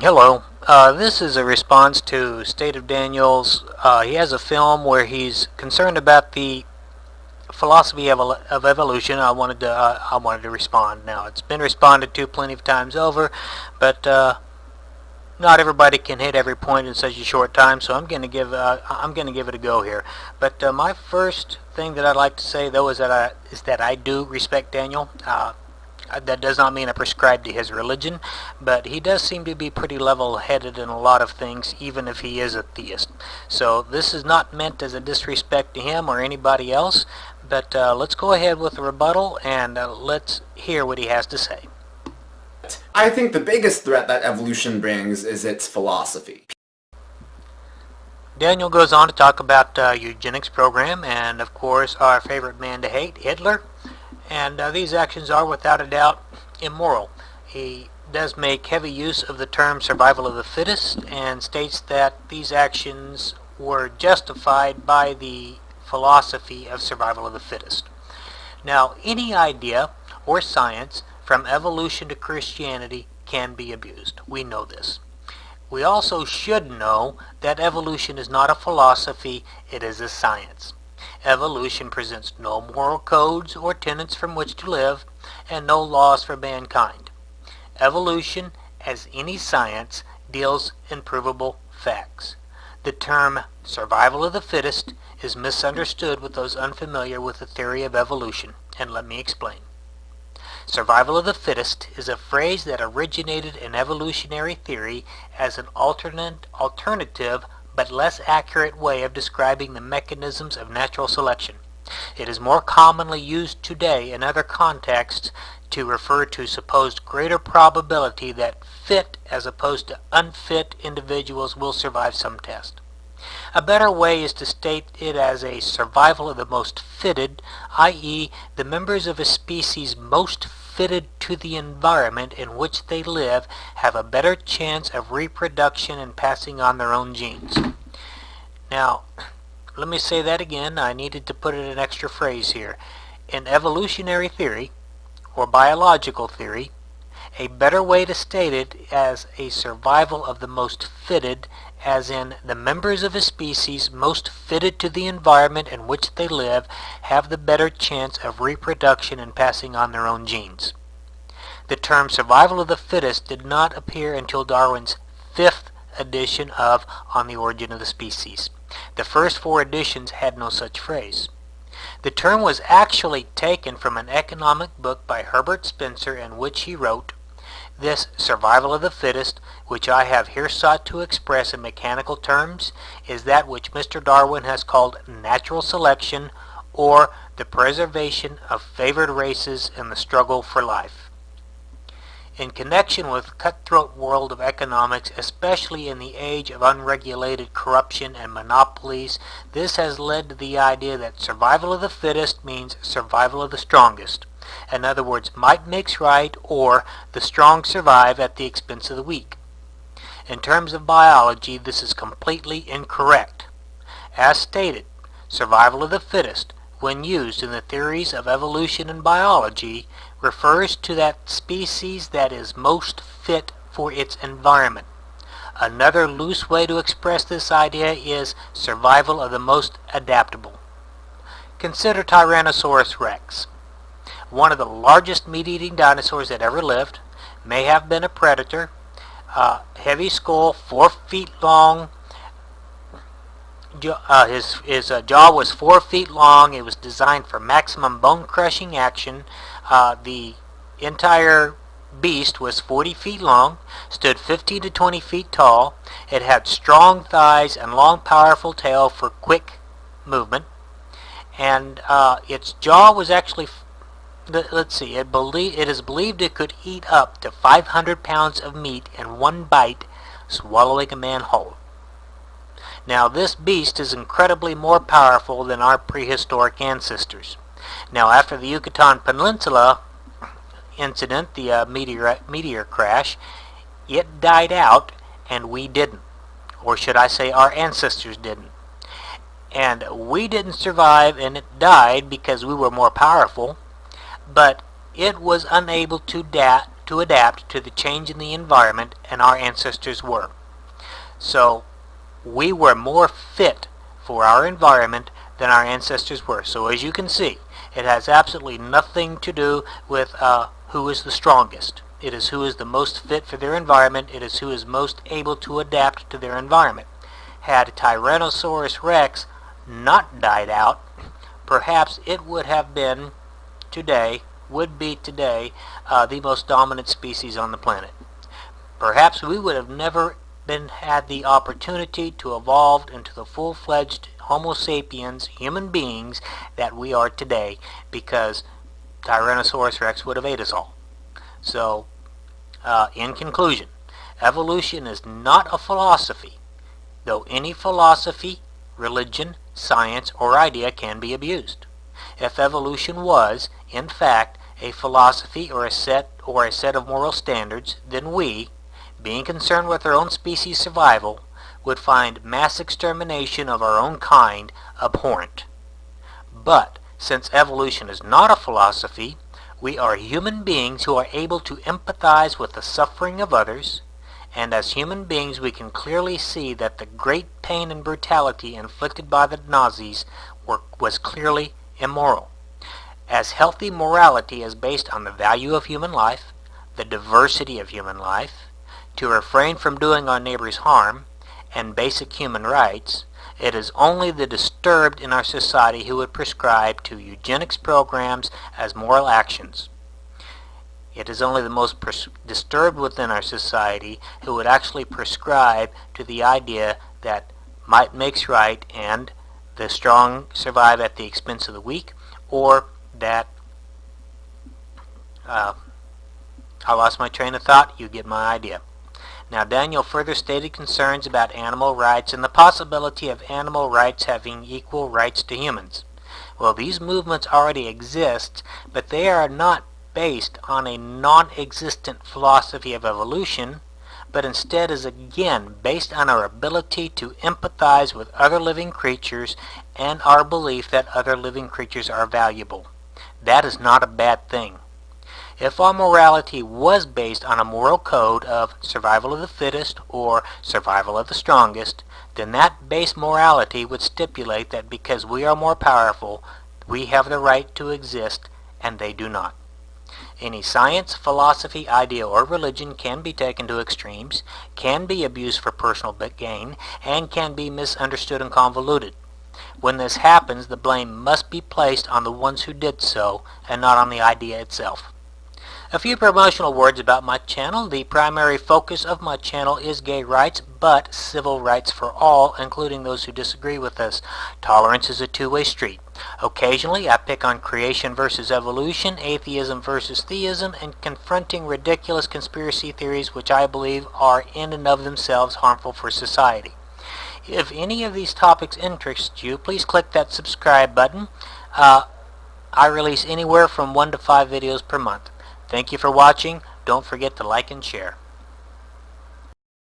Hello. This is a response to State of Daniel's. He has a film where he's concerned about the philosophy of evolution. I wanted to respond. Now it's been responded to plenty of times over, but not everybody can hit every point in such a short time. So I'm going to give it a go here. But my first thing that I'd like to say though is that I do respect Daniel. That does not mean I prescribe to his religion, but he does seem to be pretty level-headed in a lot of things, even if he is a theist. So this is not meant as a disrespect to him or anybody else, but let's go ahead with the rebuttal and let's hear what he has to say. I think the biggest threat that evolution brings is its philosophy. Daniel goes on to talk about eugenics program and, of course, our favorite man to hate, Hitler. And these actions are, without a doubt, immoral. He does make heavy use of the term survival of the fittest and states that these actions were justified by the philosophy of survival of the fittest. Now, any idea or science from evolution to Christianity can be abused. We know this. We also should know that evolution is not a philosophy, it is a science. Evolution presents no moral codes or tenets from which to live, and no laws for mankind. Evolution, as any science, deals in provable facts. The term survival of the fittest is misunderstood with those unfamiliar with the theory of evolution, and let me explain. Survival of the fittest is a phrase that originated in evolutionary theory as an alternative but less accurate way of describing the mechanisms of natural selection. It is more commonly used today in other contexts to refer to supposed greater probability that fit as opposed to unfit individuals will survive some test. A better way is to state it as a survival of the most fitted, i.e., the members of a species most fitted to the environment in which they live have a better chance of reproduction and passing on their own genes. Now, let me say that again. I needed to put in an extra phrase here. In evolutionary theory, or biological theory, a better way to state it as a survival of the most fitted, as in the members of a species most fitted to the environment in which they live have the better chance of reproduction and passing on their own genes. The term survival of the fittest did not appear until Darwin's fifth edition of On the Origin of the Species. The first four editions had no such phrase. The term was actually taken from an economic book by Herbert Spencer in which he wrote, "This survival of the fittest, which I have here sought to express in mechanical terms, is that which Mr. Darwin has called natural selection, or the preservation of favored races in the struggle for life." In connection with cutthroat world of economics, especially in the age of unregulated corruption and monopolies, this has led to the idea that survival of the fittest means survival of the strongest. In other words, might makes right, or the strong survive at the expense of the weak. In terms of biology, this is completely incorrect. As stated, survival of the fittest, when used in the theories of evolution and biology, refers to that species that is most fit for its environment. Another loose way to express this idea is survival of the most adaptable. Consider Tyrannosaurus rex. One of the largest meat-eating dinosaurs that ever lived, may have been a predator, heavy skull, 4 feet long. His jaw was 4 feet long. It was designed for maximum bone-crushing action. The entire beast was 40 feet long, stood 15 to 20 feet tall. It had strong thighs and long, powerful tail for quick movement. And its jaw was actually, it is believed it could eat up to 500 pounds of meat in one bite, swallowing a man whole. Now, this beast is incredibly more powerful than our prehistoric ancestors. Now, after the Yucatan Peninsula incident, the meteor crash, it died out, and we didn't. Or should I say our ancestors didn't. And we didn't survive, and it died because we were more powerful, but it was unable to to adapt to the change in the environment, and our ancestors were. So we were more fit for our environment than our ancestors were. So as you can see, it has absolutely nothing to do with who is the strongest. It is who is the most fit for their environment. It is who is most able to adapt to their environment. Had Tyrannosaurus rex not died out, perhaps it would have been today, the most dominant species on the planet. Perhaps we would have never had the opportunity to evolve into the full-fledged Homo sapiens, human beings, that we are today, because Tyrannosaurus rex would have ate us all. So, in conclusion, evolution is not a philosophy, though any philosophy, religion, science, or idea can be abused. If evolution was, in fact, a philosophy or a set of moral standards, then we, being concerned with our own species' survival, would find mass extermination of our own kind abhorrent. But since evolution is not a philosophy, we are human beings who are able to empathize with the suffering of others, and as human beings we can clearly see that the great pain and brutality inflicted by the Nazis was clearly immoral. As healthy morality is based on the value of human life, the diversity of human life, to refrain from doing our neighbors harm, and basic human rights, it is only the disturbed in our society who would prescribe to eugenics programs as moral actions. It is only the most disturbed within our society who would actually prescribe to the idea that might makes right and the strong survive at the expense of the weak, or that I lost my train of thought. You get my idea. Now, Daniel further stated concerns about animal rights and the possibility of animal rights having equal rights to humans. Well, these movements already exist, but they are not based on a non-existent philosophy of evolution, but instead is again based on our ability to empathize with other living creatures and our belief that other living creatures are valuable. That is not a bad thing. If our morality was based on a moral code of survival of the fittest or survival of the strongest, then that base morality would stipulate that because we are more powerful, we have the right to exist and they do not. Any science, philosophy, idea, or religion can be taken to extremes, can be abused for personal gain, and can be misunderstood and convoluted. When this happens, the blame must be placed on the ones who did so, and not on the idea itself. A few promotional words about my channel. The primary focus of my channel is gay rights, but civil rights for all, including those who disagree with us. Tolerance is a two-way street. Occasionally, I pick on creation versus evolution, atheism versus theism, and confronting ridiculous conspiracy theories which I believe are in and of themselves harmful for society. If any of these topics interest you, please click that subscribe button. I release anywhere from 1 to 5 videos per month. Thank you for watching. Don't forget to like and share.